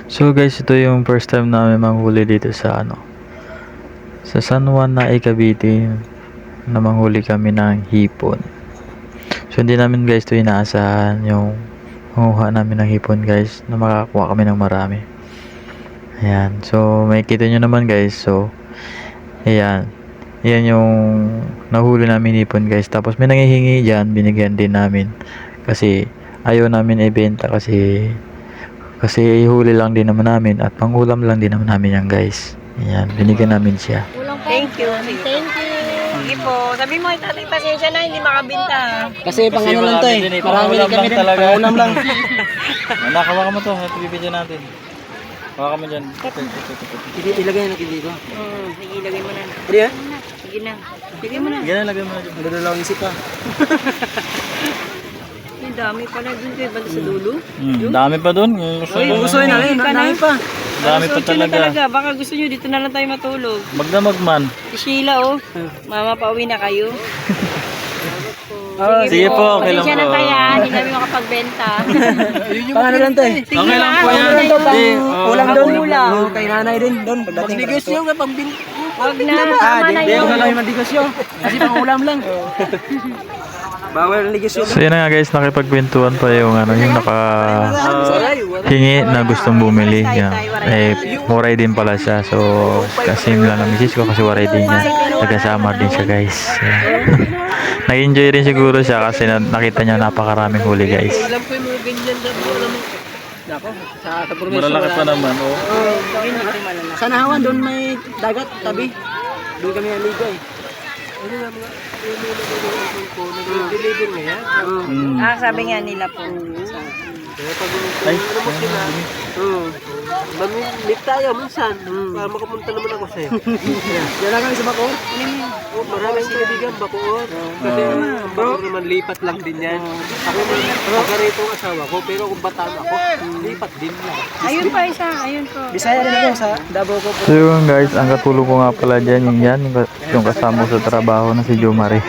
So guys, ito yung first time namin manghuli dito sa sa San Juan na Cavite na manghuli kami ng hipon. So hindi namin guys ito inaasahan yung manguha namin ng hipon guys na makakuha kami ng marami. Ayan, so makikita nyo naman guys. So ayan, yan yung nahuli namin hipon guys. Tapos may nangihingi dyan, binigyan din namin kasi ayaw namin ibenta kasi huli lang din naman namin at pangulam lang din naman namin yan guys. Ayan, binigyan namin siya. Thank you. Thank you. Sige po. Sabi mo, tatay, pasensya na, hindi makabinta. Kasi pang ano lang to eh. Marami din kami din. Pangulam lang. Anak, hawakan mo to. Ito bibidyo natin. Hawakan mo dyan. Ilagay na natin dito. Sige, ilagay mo na. Hindi ah? Sige na. Sige mo na. Yan, lagay mo na dyan. Nadalawang isip pa. Ang dami pala dun kayo. Banda sa dulo. Dami pa dun. Gustuin na rin. Dami pa. Dami pa talaga. Baka gusto nyo, dito na lang tayo matulog. Magdamag man. Si Sheila, oh. Mama, pauwi na kayo. Sige po, okay lang Pasensya na po. tayo, hindi namin makapagbenta. Pang ano lang to eh. Sige Okay lang na, po yan. okay lang. Ulam doon. Ulam. Kay nanay din doon. Pagdating ka pang bin. Huwag na, tama na yun. na lang yung mandigasyo. Kasi pang ulam lang. Bawal ang ligasyo. So yun na nga guys, nakipagkwentuhan pa yung yung hingi na gustong bumili. Yan. Eh, waray din pala siya. So, kasi lang ang misis ko kasi waray din niya. Nagkasama din siya guys. Yan. Nag-enjoy rin siguro siya kasi nakita niya napakaraming huli guys. Alam ko yung mga ganyan na alam mo. Nako, sa probinsya. Malalaki pa naman, oh. Sa Nahawan doon may dagat tabi. Doon kami naligo eh. Nag-deliver niya. Sabi nga nila po. Ay, Mamit tayo minsan. Para makapunta naman ako sa'yo. Diyan lang kami sa Bacoor. Maraming kaibigan Bacoor. Kasi Bacoor naman lipat lang din yan. Ako naman rito ang asawa ko. Pero kung bataan ako, lipat din lang. Ayun pa isa, ayun po. Bisaya rin ako sa Davao ko. so yun guys, ang katulong ko nga pala dyan, yung kasama ko sa trabaho na si Jomari.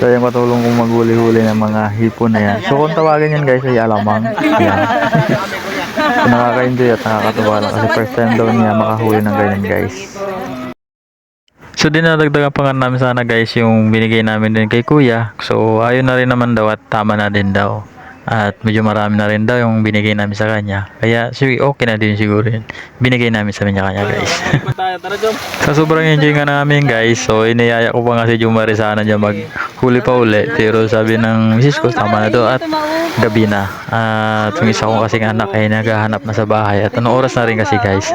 So yung katulong kong maghuli-huli ng mga hipon na yan. So kung tawagin yan guys ay alamang. Yan. So, nakaka-enjoy at nakakatuwa lang kasi first time daw niya makahuli ng ganyan guys. So dinadagdagan pa nga namin sana guys yung binigay namin din kay kuya. So ayun na rin naman daw at tama na din daw. At medyo marami na rin daw yung binigay namin sa kanya. Kaya sige, okay na din siguro yun. Binigay namin sa kanya guys. So sobrang enjoy nga namin guys. So iniyaya ko pa nga si Jumari sana dyan maghuli pa uli. Pero sabi ng misis ko tama na daw at gabi na. At yung isa kong kasing anak ay naghahanap na sa bahay. At anong oras na rin kasi guys.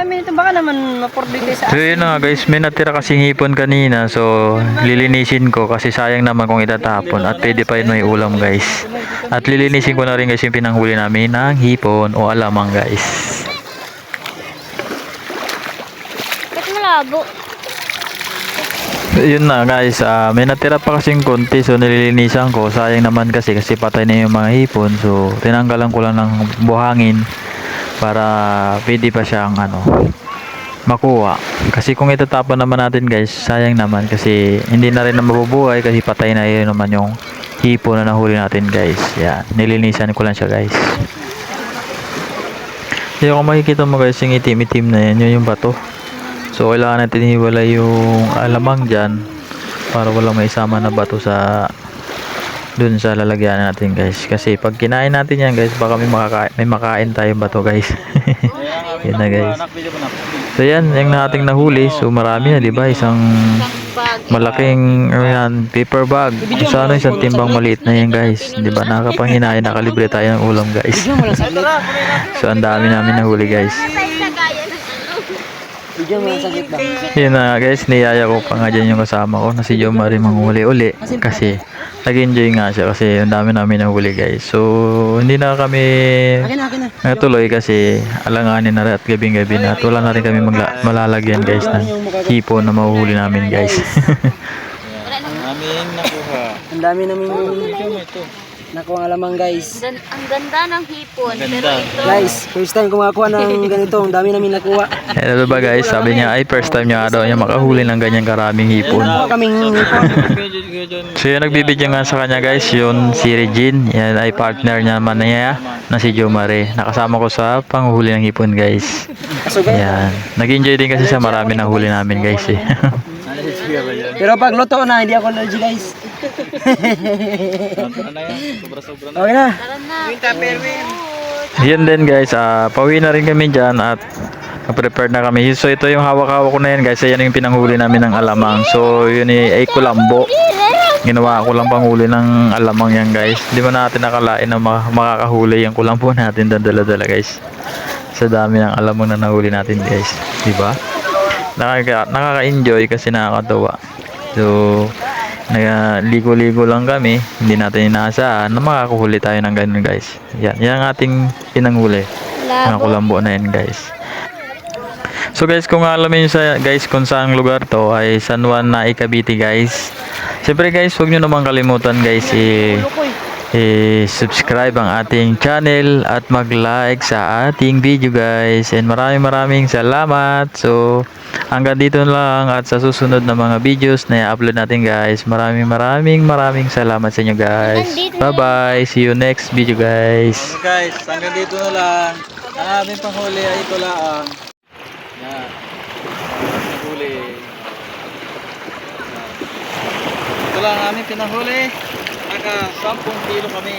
Kami ito baka naman maporbigay sa So yun na nga guys, may natira kasing hipon kanina. So lilinisin ko kasi sayang naman kung itatapon. At pwede pa yun may ulam guys. At lilinisin ko na rin guys yung pinanghuli namin ng hipon o alamang guys. Ba't malabo? Yun na guys, may natira pa kasing konti so nililinisan ko. Sayang naman kasi patay na yung mga hipon. So tinanggalan ko lang ng buhangin para pwede pa siyang makuha. Kasi kung itatapon naman natin guys, sayang naman kasi hindi na rin na mabubuhay kasi patay na yun naman yung hipon na nahuli natin guys. Yan, nilinisan ko lang siya guys. Yung kung makikita mo guys yung itim-itim na yan, yun yung bato. So kailangan natin hiwalay yung alamang dyan para walang maisama na bato sa dun sa lalagyan natin guys. Kasi pag kinain natin yan guys, baka may makain tayong bato guys. Yun na guys. So yan, yung nating nahuli. So marami na, di ba? Isang malaking paper bag. Sana isang timbang maliit na yan guys. Di ba? Nakakapanghinay, nakalibre tayo ng ulam guys. So ang dami namin nahuli guys. Yun na guys, niyaya ko pa nga dyan yung kasama ko na si Jomari manghuli uli kasi nag-enjoy nga siya kasi ang dami namin nahuli guys. So hindi na kami natuloy kasi alanganin na rin at gabing-gabi na at wala na rin kami malalagyan guys ng hipon na mahuhuli namin guys. Ang dami namin nakuha ang alamang guys. Ang ganda ng hipon. Pero ito, Guys, first time ko makakuha ng ganito. Ang dami namin nakuha. Eh, ano ba guys, sabi niya ay first time niya daw niya makahuli ng ganyan karaming hipon. Kaming So yung nagbibideo nga sa kanya guys, yun si Regine, yan ay partner niya naman niya na si Jo Marie. Nakasama ko sa panghuli ng hipon guys. Yan. Nag-enjoy din kasi siya, marami na huli namin guys eh. Pero pag luto na, hindi ako allergy guys. Okay na. tara na. Yan din guys, pauwi na rin kami dyan at prepared na kami. So ito yung hawak-hawak ko na yan guys, yan yung pinanghuli namin ng alamang. So yun ay kulambo. Ginawa ko lang panghuli ng alamang yan guys. Di ba natin nakalain na makakahuli yung kulambo natin dala-dala guys. Sa dami ng alamang na nahuli natin guys. Di ba? Nakaka-enjoy kasi nakakatawa. So ligo-ligo lang kami, hindi natin inaasahan na makakahuli tayo ng ganun guys. Yan ang ating pinanghuli. Mga kulambo na yan guys. So guys, kung alam niyo sa guys kung saang lugar to ay San Juan na Cavite guys. Siyempre guys, huwag niyo naman kalimutan guys subscribe ang ating channel at mag-like sa ating video guys. And maraming salamat. So hanggang dito lang at sa susunod na mga videos na i-upload natin guys. Maraming salamat sa inyo guys. Bye bye. See you next video guys. Guys, hanggang dito na lang. Ang aming panghuli ay ito lang. Yan. Panghuli. Ito lang ang aming pinanghuli. Naka 10 kilo kami.